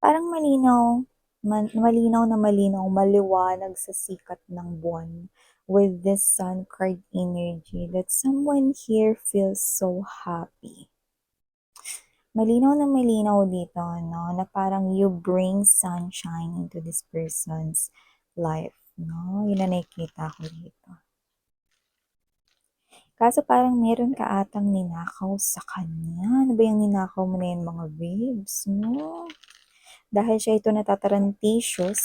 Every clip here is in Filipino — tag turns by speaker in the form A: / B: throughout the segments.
A: Parang malinaw na malinaw, maliwanag sa sikat ng buwan with this sun card energy that someone here feels so happy. Malinaw na malinaw dito, no, na parang you bring sunshine into this person's life, no? Yun na nakikita ko dito. Kaso parang meron ka atang ninakaw sa kanya. Ano ba yung ninakaw mo na yun, mga babes, no? Dahil siya ito natatarantitious,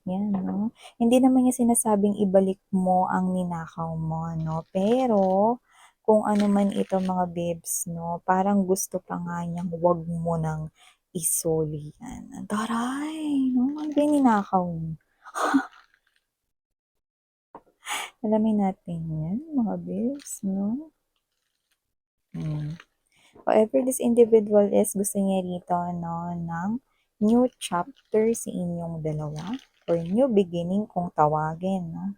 A: yan, no? Hindi naman niya sinasabing ibalik mo ang ninakaw mo, no? Pero, kung ano man ito, mga babes, no? Parang gusto pa nga niyang wag mo nang isoli yan. Taray, no? Ano ba yung ninakaw mo? Alamin natin yan, mga babes, no? However, this individual is gusto niya rito, no, ng new chapter sa inyong dalawa or new beginning kung tawagin, no?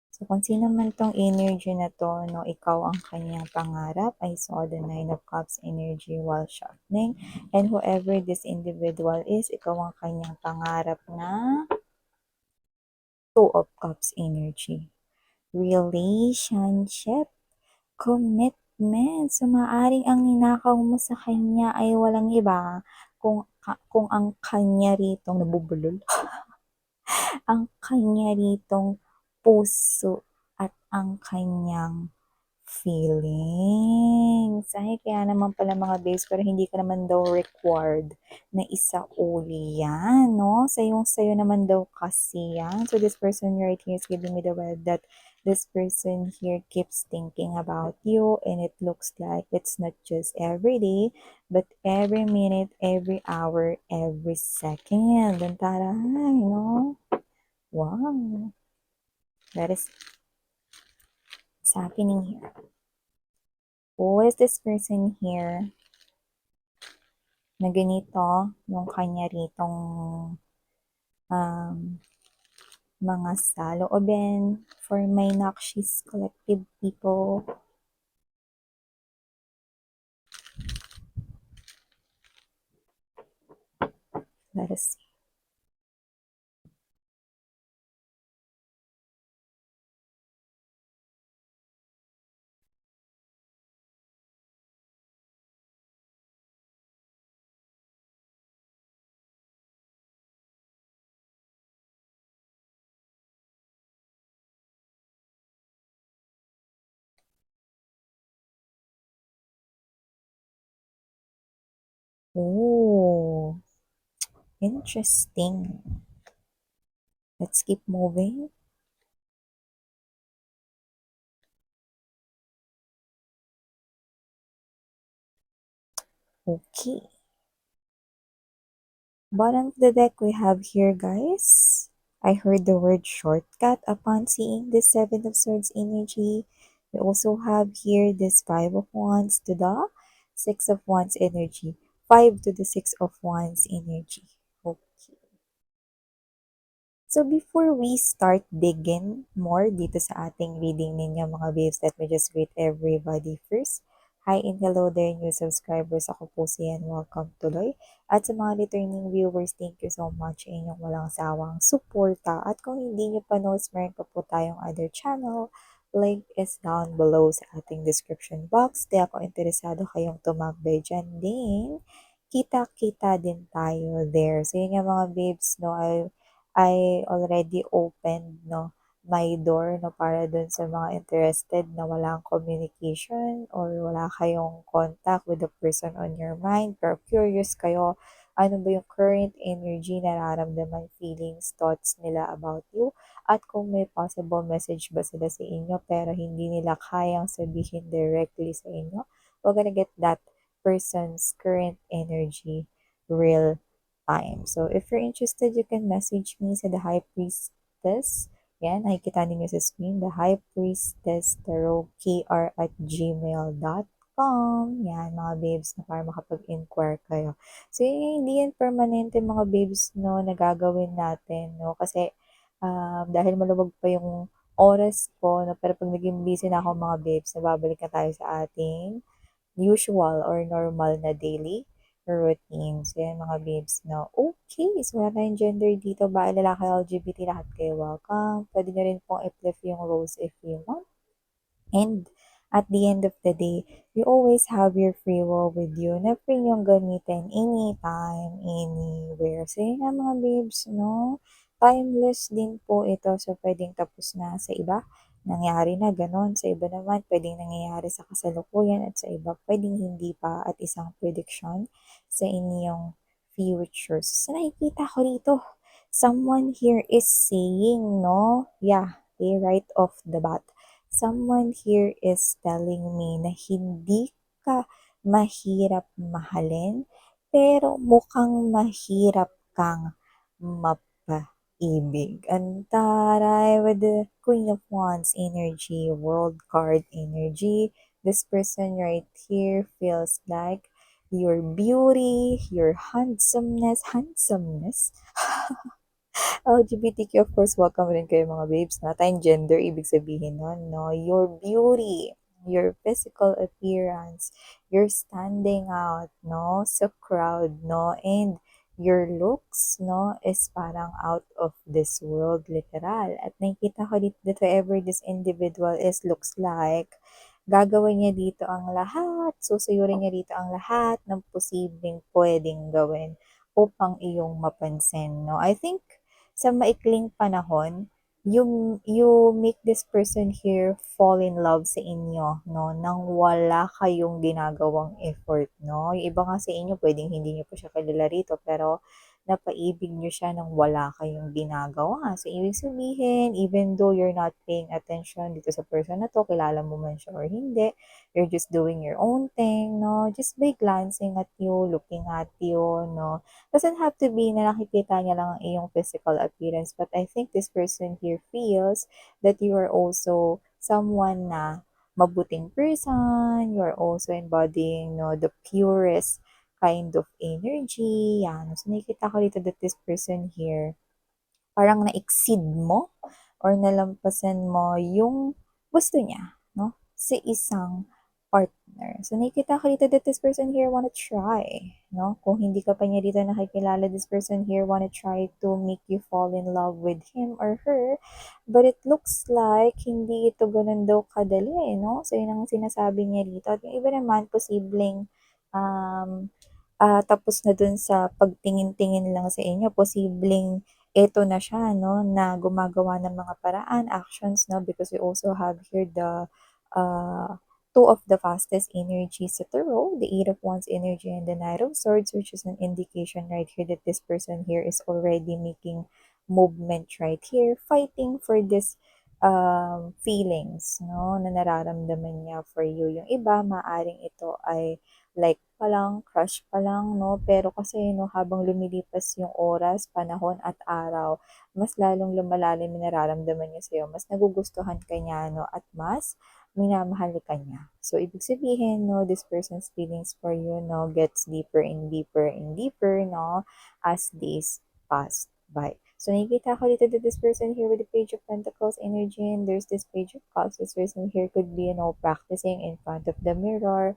A: So, kung sino man tong energy na to, no, ikaw ang kanyang pangarap. I saw the Nine of Cups energy while shuffling. And whoever this individual is, ikaw ang kanyang pangarap na Two of Cups energy. Relationship, commitment. So, maaaring ang ninakaw mo sa kanya ay walang iba kung ang kanya ritong nabubulol, ang kanya ritong puso at ang kanyang feelings. Ay, kaya naman pala mga babes, pero hindi ka naman daw required na isauli yan, no? Sayong-sayo naman daw kasi yan. So, this person right here is giving me the vibe that this person here keeps thinking about you, and it looks like it's not just every day, but every minute, every hour, every second. And taray, no? Wow. That is what's happening here. Who is this person here na ganito yung kanya ritong um, mga saloobin for my Nakshis collective people? Let us see. Oh, interesting. Let's keep moving. Okay. Bottom of the deck we have here, guys. I heard the word shortcut upon seeing this Seven of Swords energy. We also have here this Five of Wands to the Six of Wands energy. Five to the Six of Wands energy. Okay. So before we start digging more dito sa ating reading ninyo mga babes, let me just greet everybody first. Hi and hello there new subscribers. Ako po si Yan. Welcome tuloy. At sa mga returning viewers, thank you so much sa inyong walang sawang suporta. At kung hindi nyo pa knows, meron pa po tayong other channel. Link is down below sa ating description box. Kaya kung interesado kayong tumambay dyan din, kita-kita din tayo there. So yun nga mga babes, no, I already opened, no, my door, no, para dun sa mga interested na walang communication or wala kayong contact with the person on your mind, pero curious kayo, ano ba yung current energy, nararamdaman, feelings, thoughts nila about you, at kung may possible message ba sila sa inyo pero hindi nila kayang sabihin directly sa inyo, we're gonna get that person's current energy real time. So, if you're interested, you can message me sa The High Priestess. Yan, nakikita ninyo sa screen. The High Priestess Tarot KR at gmail.com. Yan, mga babes, na para makapag-inquire kayo. So, yun, hindi yan permanente mga babes, no, na gagawin natin, no, kasi dahil maluwag pa yung oras ko, no, pero pag naging busy na ako mga babes, nababalik na tayo sa ating usual or normal na daily routines. Yan mga babes, no? Okay, so wala tayong gender dito. Ba, lalaki, LGBT, lahat kayo welcome. Pwede nyo rin pong i-flip yung roles if you want. And at the end of the day, you always have your free will with you na free yung gamitin anytime, anywhere. So yun nga mga babes, no? Timeless din po ito. So pwedeng tapos na sa iba. Nangyari na ganon. Sa iba naman, pwedeng nangyayari sa kasalukuyan at sa iba, pwedeng hindi pa at isang prediction sa inyong future. So nakikita ko dito, someone here is saying, no? Yeah, they right off the bat. Someone here is telling me na hindi ka mahirap mahalin, pero mukhang mahirap kang mapaibig. Ang taray with the Queen of Wands energy, World card energy. This person right here feels like your beauty, your handsomeness, LGBTQ, of course, welcome rin kayo mga babes. Na tayong gender, ibig sabihin nun, no? Your beauty, your physical appearance, you're standing out, no? Sa crowd, no? And your looks, no? Is parang out of this world, literal. At nakikita ko dito, whoever this individual is, looks like, gagawin niya dito ang lahat, susuyurin niya dito ang lahat ng posibleng pwedeng gawin upang iyong mapansin, no? I think sa maikling panahon, you make this person here fall in love sa inyo, no? Nang wala kayong ginagawang effort, no? Yung iba nga sa inyo, pwedeng hindi niyo pa siya kilala rito, pero napaibig niyo siya nang wala kayong ginagawa. So, ibig sabihin, even though you're not paying attention dito sa person na to, kilala mo man siya or hindi, you're just doing your own thing, no? Just by glancing at you, looking at you, no? Doesn't have to be na nakikita niya lang ang iyong physical appearance, but I think this person here feels that you are also someone na mabuting person, you are also embodying, no, the purest kind of energy. Yan. So, nakikita ko dito that this person here, parang na-exceed mo or nalampasan mo yung gusto niya, no? Sa isang partner. So, nakikita ko dito that this person here wanna try, no? Kung hindi ka pa niya dito nakikilala, this person here wanna try to make you fall in love with him or her. But it looks like hindi ito ganun daw kadali, no? So, yun ang sinasabi niya dito. At yung iba naman, posibleng um, tapos na dun sa pagtingin-tingin lang sa inyo, posibleng eto na siya, no, na gumagawa ng mga paraan, actions, no, because we also have here the uh, two of the fastest energies at the row, the Eight of Wands energy and the Knight of Swords, which is an indication right here that this person here is already making movement right here, fighting for this feelings, no, na nararamdaman niya for you. Yung iba, maaring ito ay like pa lang, crush pa lang, no? Pero kasi, no, habang lumilipas yung oras, panahon at araw, mas lalong lumalalim yung nararamdaman niya sa'yo. Mas nagugustuhan ka niya, no? At mas minamahal ka niya. So, ibig sabihin, no, this person's feelings for you, no, gets deeper and deeper and deeper, no, as days pass by. So, nakikita ko dito that this person here with the Page of Pentacles energy, and there's this Page of Cups. This person here could be, you know, practicing in front of the mirror,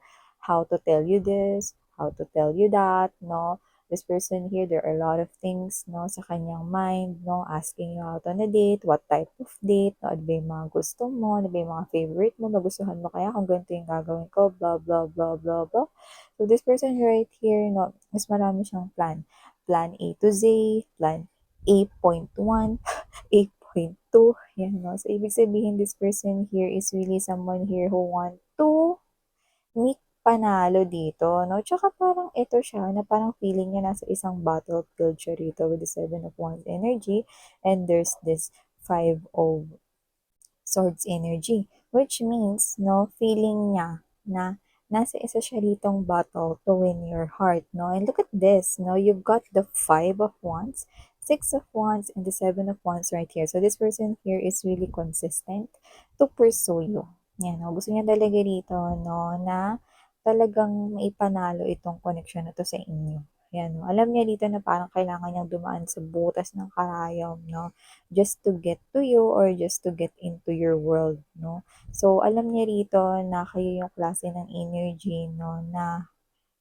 A: how to tell you this, how to tell you that, no? This person here, there are a lot of things, no, sa kanyang mind, no, asking you out on a date, what type of date, no, ano ba yung mga gusto mo, ano ba yung mga favorite mo, magustuhan mo kaya kung ganito yung gagawin ko, blah, blah, blah, blah, blah. So, this person right here, no, mas marami siyang plan. Plan A to Z, plan A.1, A.2, yan, no. So, ibig sabihin, this person here is really someone here who want to meet panalo dito, no? Tsaka parang ito siya na parang feeling niya nasa isang battlefield siya rito with the Seven of Wands energy, and there's this Five of Swords energy, which means, no, feeling niya na nasa isa siya ditong battle to win your heart, no? And look at this, no? You've got the Five of Wands, Six of Wands, and the Seven of Wands right here. So this person here is really consistent to pursue you. Yan, no? Gusto niya talaga dito, no, na talagang maipanalo itong connection na to sa inyo. Yan, no? Alam niya dito na parang kailangan niyang dumaan sa butas ng karayom, no? Just to get to you or just to get into your world, no? So, alam niya rito na kayo yung klase ng energy, no, na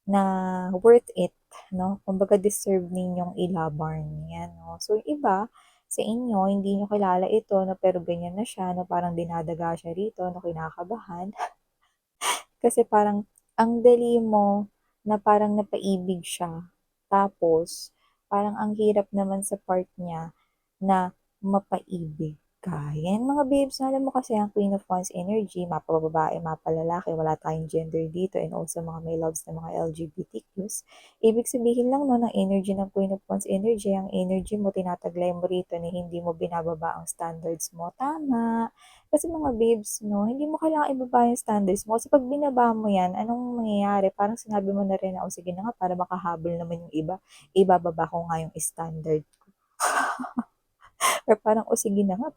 A: na worth it, no? Kumbaga deserve ninyong ilaban, yan, no? So, yung iba sa inyo, hindi niyo kilala ito, no, pero ganyan na siya, no, parang dinadaga siya rito, no, kinakabahan. Kasi parang ang dali mo na parang napaibig siya. Tapos, parang ang hirap naman sa part niya na mapaibig ka. Yan mga babes, alam mo kasi ang Queen of Wands energy, mapababae, mapalalaki, wala tayong gender dito and also mga may loves na mga LGBTQs. Ibig sabihin lang no, ng energy ng Queen of Wands energy, ang energy mo, tinataglay mo rito na hindi mo binababa ang standards mo. Tama. Kasi mga babes, no, hindi mo kailangang ibaba yung standards mo. Kasi pag binaba mo yan, anong mangyayari? Parang sinabi mo na rin na, o sige na nga, para makahabol naman yung iba, ibababa ko nga yung standard ko. Or parang, o sige na nga,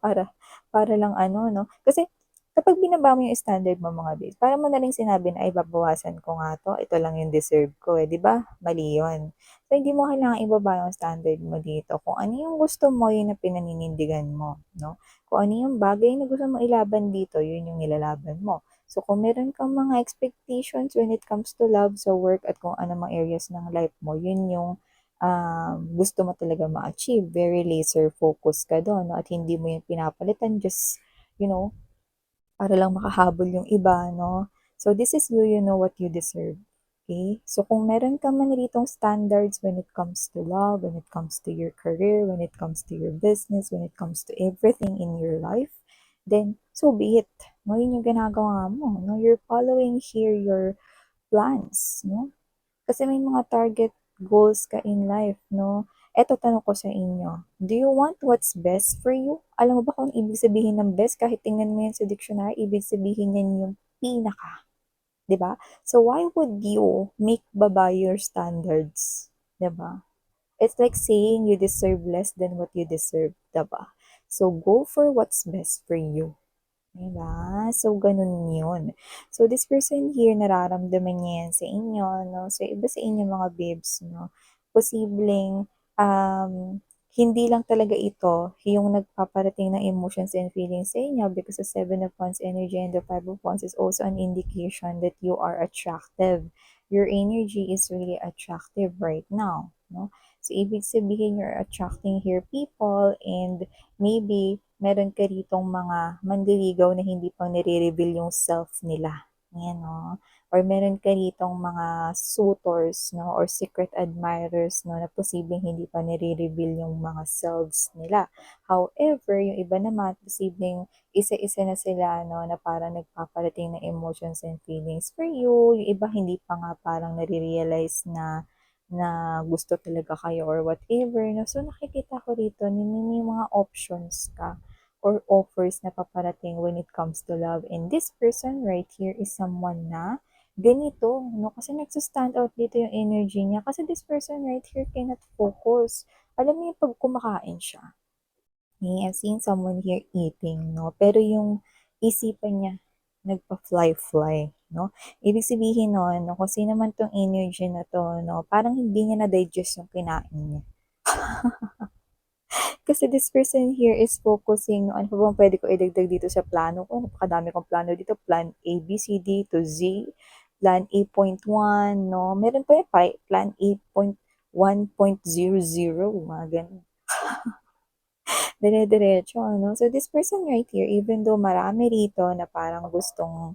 A: para lang ano, no? Kasi, kapag binaba mo yung standard mo mga babes, para mo na rin sinabi na, ay, babawasan ko nga to, ito lang yung deserve ko eh, di ba? Mali yun. So, hindi mo kailangang ibaba yung standard mo dito. Kung ano yung gusto mo, yun ang pinaninindigan mo, no? Kung ano yung bagay na gusto mo ilaban dito, yun yung nilalaban mo. So, kung meron kang mga expectations when it comes to love, sa work, at kung ano mga areas ng life mo, yun yung gusto mo talaga ma-achieve. Very laser focus ka doon, no? At hindi mo yung pinapalitan just, you know, para lang makahabol yung iba, no? So, this is you, you know what you deserve. Okay? So, kung meron ka man ritong standards when it comes to love, when it comes to your career, when it comes to your business, when it comes to everything in your life, then, so be it. No, yun yung ginagawa mo. No? You're following here your plans. No? Kasi may mga target goals ka in life, no? Eto, tanong ko sa inyo. Do you want what's best for you? Alam mo ba kung ibig sabihin ng best? Kahit tingnan mo yan sa dictionary, ibig sabihin yan yung pinaka. 'Di ba? So, why would you make baba your standards? 'Di ba? It's like saying you deserve less than what you deserve. 'Di ba? So, go for what's best for you. Diba? So, ganun yun. So, this person here, nararamdaman niya yan sa inyo, no? So, iba sa inyo mga babes, no? Posibleng, hindi lang talaga ito yung nagpaparating ng emotions and feelings sa inyo because the Seven of Wands energy and the Five of Wands is also an indication that you are attractive. Your energy is really attractive right now, no? So, ibig sabihin you're attracting here people and maybe meron ka ritong mga manliligaw na hindi pang nire-reveal yung self nila. Ayan, no? Or meron ka ritong mga suitors, no? Or secret admirers, no? Na posibleng hindi pa nire-reveal yung mga selves nila. However, yung iba naman, posibleng isa-isa na sila, no? Na parang nagpaparating ng emotions and feelings for you. Yung iba hindi pa nga parang nare-realize na gusto talaga kayo or whatever. No? So, nakikita ko rito, may mga options ka or offers na paparating when it comes to love. And this person right here is someone na ganito, no? Kasi nagsa-stand out dito yung energy niya. Kasi this person right here cannot focus. Alam mo yung pag kumakain siya. I've seen someone here eating, no? Pero yung isipan niya, nagpa-fly-fly, no? Ibig sabihin nun, no, kung sino man tong energy na to, no, parang hindi niya na-digest yung kinain niya. Kasi this person here is focusing, ano pa bang pwede ko idagdag dito sa plano ko? Napakadami kong plano dito. Plan A, B, C, D to Z. Plan A.1, no? Meron pa yung plan A.1.00, mga ganun. Dire-diretso, ano? So, this person right here, even though marami rito na parang gustong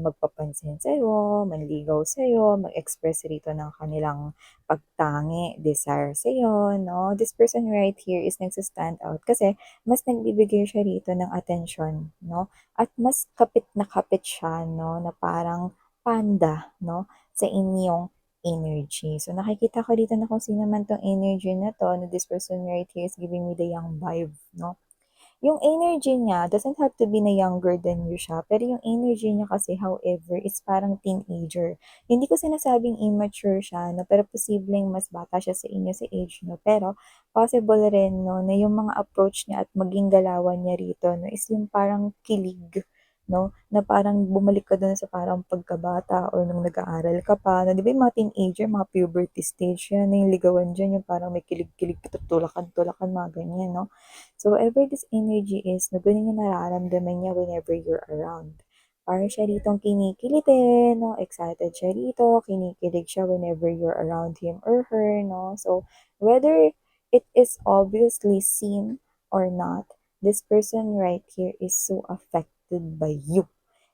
A: magpapansin sa'yo, manligaw sa'yo, mag-express rito ng kanilang pagtangi, desire sa'yo, no? This person right here is nagsa-stand out kasi mas nagbibigay siya rito ng attention, no? At mas kapit na kapit siya, no? Na parang panda, no? Sa inyong energy. So, nakikita ko dito na kung sino man tong energy na to, na this person right here is giving me the young vibe, no? Yung energy niya doesn't have to be na younger than you siya, pero yung energy niya kasi, however, is parang teenager. Hindi ko sinasabing immature siya, no? Pero posibleng mas bata siya sa inyo sa age no? Pero possible rin, no, na yung mga approach niya at maging galawan niya rito, no, is yung parang kilig, no? Na parang bumalik ka dun sa parang pagkabata or nung nag-aaral ka pa. Na, di ba yung mga teenager, mga puberty stage yan, na yung ligawan dyan, yung parang may kilig-kilig, tulakan-tulakan, mga ganyan, no? So, whatever this energy is, na ganun yung nararamdaman niya whenever you're around. Parang siya ditong kinikilitin, no? Excited siya dito, kinikilig siya whenever you're around him or her, no? So, whether it is obviously seen or not, this person right here is so affected by you.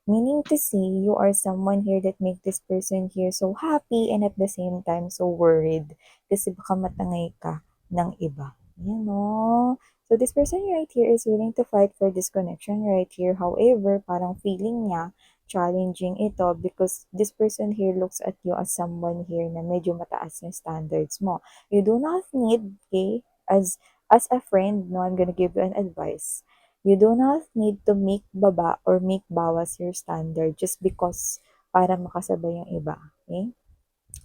A: Meaning to say, you are someone here that make this person here so happy and at the same time so worried kasi baka matangay ka ng iba. You know? So this person right here is willing to fight for this connection right here. However, parang feeling niya challenging ito because this person here looks at you as someone here na medyo mataas yung standards mo. You do not need, okay, as a friend, no, I'm gonna give you an advice. You do not need to make baba or make bawas your standard just because para makasabay yung iba. Okay?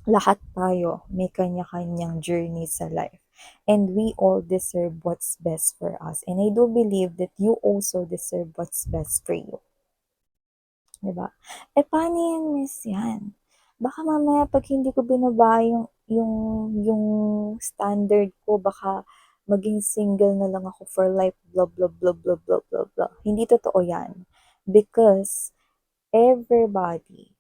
A: Lahat tayo may kanya-kanyang journey sa life. And we all deserve what's best for us. And I do believe that you also deserve what's best for you. Diba? Eh, paano yan, miss yan? Baka mamaya pag hindi ko binaba yung standard ko, baka maging single na lang ako for life, blah, blah, blah, blah, blah, blah, blah. Hindi totoo yan. Because everybody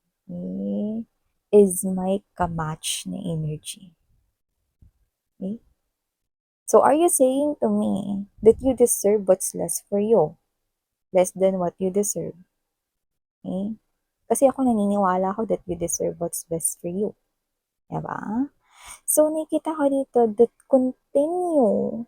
A: is may kamatch na energy. Okay? So are you saying to me that you deserve what's less for you? Less than what you deserve? Okay? Kasi ako naniniwala ako that you deserve what's best for you. Diba? So, nakikita ko dito that continue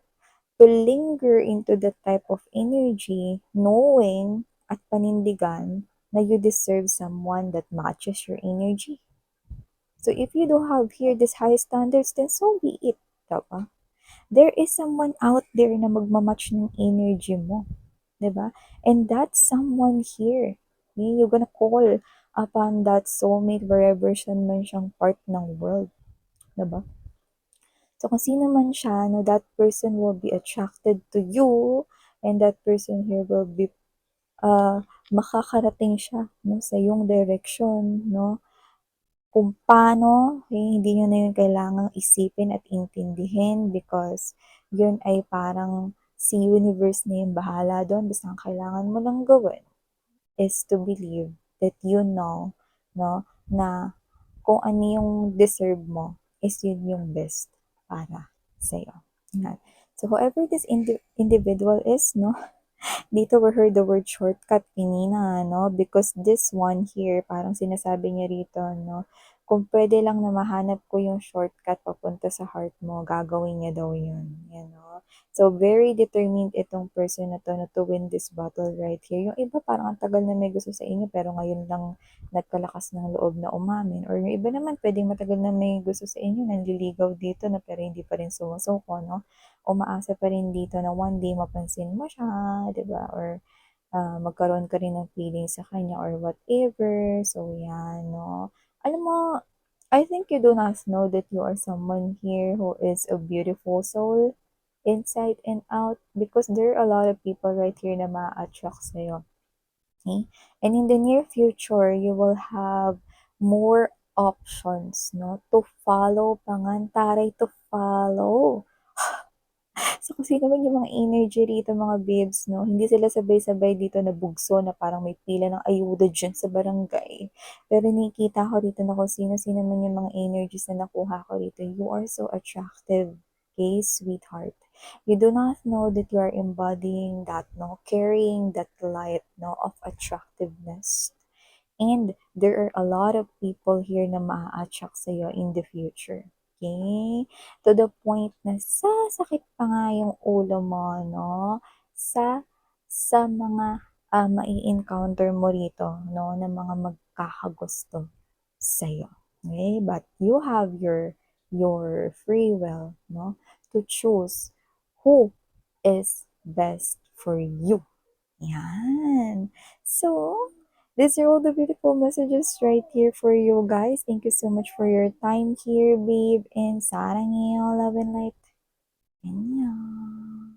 A: to linger into that type of energy knowing at panindigan na you deserve someone that matches your energy. So, if you do have here this high standards, then so be it. Diba? There is someone out there na magmamatch ng energy mo. 'Di ba? And that's someone here. Okay? You're gonna call upon that soulmate wherever siya man siyang part ng world. 'Di ba? So kung sino man siya, no, that person will be attracted to you and that person here will be makakarating siya no sa iyong direction, no? Kung paano, hindi nyo na yun kailangang isipin at intindihin because yun ay parang si universe na yung bahala doon. Basta ang kailangan mo lang gawin is to believe that you know, no, na kung ano yung deserve mo is yun yung best para sa'yo. Yan. So, whoever this individual is, no, dito we heard the word shortcut kanina, no? Because this one here, parang sinasabi niya rito, no? Kung pwede lang na mahanap ko yung shortcut papunta sa heart mo, gagawin niya daw yun. You know? So, very determined itong person na to win this battle right here. Yung iba parang ang tagal na may gusto sa inyo pero ngayon lang nagkalakas ng loob na umamin. Or yung iba naman pwedeng matagal na may gusto sa inyo, nanliligaw dito na pero hindi pa rin sumusuko, no? Umaasa pa rin dito na one day mapansin mo siya, 'di ba? Or magkaroon ka rin ng feeling sa kanya or whatever. So, yan, no? Alam mo, I think you do not know that you are someone here who is a beautiful soul inside and out because there are a lot of people right here na ma-attract sa'yo. Okay? And in the near future, you will have more options, no? To follow, pangantaray to follow. So, kung sino man yung mga energy rito, mga babes, no? Hindi sila sabay-sabay dito na bugso na parang may pila ng ayuda dyan sa barangay. Pero nakikita ko dito na kung sino-sino man yung mga energies na nakuha ko dito. You are so attractive, okay, sweetheart. You do not know that you are embodying that, no? Carrying that light, no? Of attractiveness. And there are a lot of people here na maa-attract sa'yo in the future. Okay? To the point na sasakit pa nga yung ulo mo, no? Sa mga mai-encounter mo rito, no? Na mga magkakagusto sa'yo. Okay? But you have your free will, no? To choose who is best for you. Yan. So, these are all the beautiful messages right here for you guys. Thank you so much for your time here, babe. And saranghaeyo, love and light. Annyeong.